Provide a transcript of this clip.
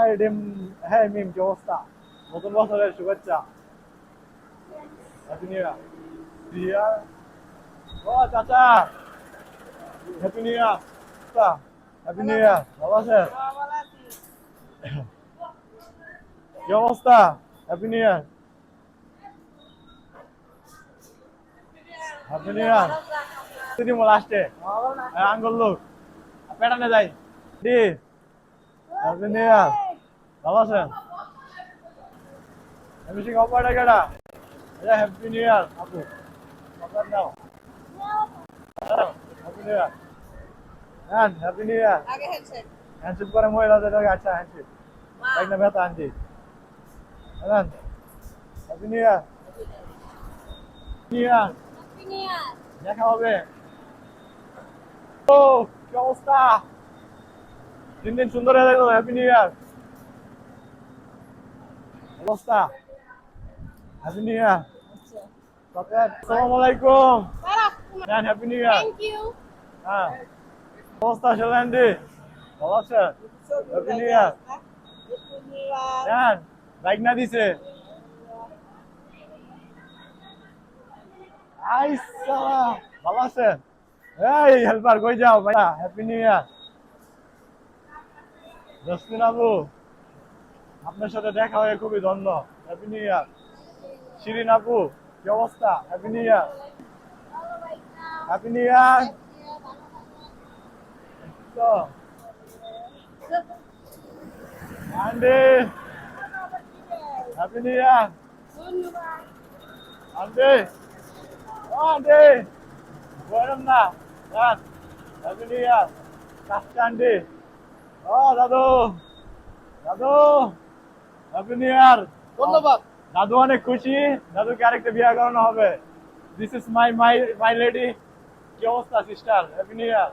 High ডিম, হ্যাঁ মিম, কি অবস্থা? নতুন বছরের শুভেচ্ছা। হ্যাপি নিউ ইয়ার। ইয়ার। ও চাচা, হ্যাপি নিউ ইয়ার। হ্যাপি নিউ ইয়ার, ভালো আছেন? কি অবস্থা? হ্যাপি নিউ ইয়ার। হ্যাপি নিউ ইয়ার। তুমি লাস্টে আঙ্গুল লোক পেটানে যাই দি। হ্যাপি নিউ ইয়ার, ভালো আছেন? আমি সিং অপারেটর কেডা? হ্যাপি নিউ ইয়ার আপু, আপনার নাও। হ্যাপি নিউ ইয়ার। হ্যাঁ হ্যাপি নিউ ইয়ার। হ্যান্ডশেক করে মহিলাদের আগে। আচ্ছা হ্যান্ডশেক এক না ব্যথা আনছি। হ্যাঁ হ্যাপি নিউ ইয়ার। নিউ ইয়ার, দেখা হবে। ও কি অবস্থা? দিন দিন সুন্দর হয়ে গেল। Happy new year. অবস্থা? Happy new year. আসসালামু আলাইকুম। হ্যাঁ হ্যাপি নিউ ইয়ার। হ্যাঁ অবস্থা শৈলেন্দি, ভালো আছেন? হ্যাপি নিউ ইয়ার। হ্যাঁ বাইক না দিছে। আইসা, ভালো আছেন? এই হেল্পার কই যাও ভাইয়া? হ্যাপি নিউ ইয়ার। জসমিন আবু, আপনার সাথে দেখা হয়ে খুবই ধন্য। হ্যাপি নিউ ইয়ার। শিরিন আপু, কি অবস্থা? হ্যাপি নিউ ইয়ার। হ্যাপি নিউ ইয়ার। তো আন্ডি, হ্যাপি নিউ ইয়ার। আন্ডি, ও আন্ডি, বললাম না। হ্যাপি নিউ ইয়ার। কাস্টা আন্ডি, ও দাদু, দাদু, হ্যাপি নিউ ইয়ার। ধন্যবাদ। দাদু অনেক খুশি, দাদুকে আরেকটা বিয়ে করানো হবে। This is my my my lady. কি অবস্থা সিস্টার? হ্যাপি নিউ ইয়ার।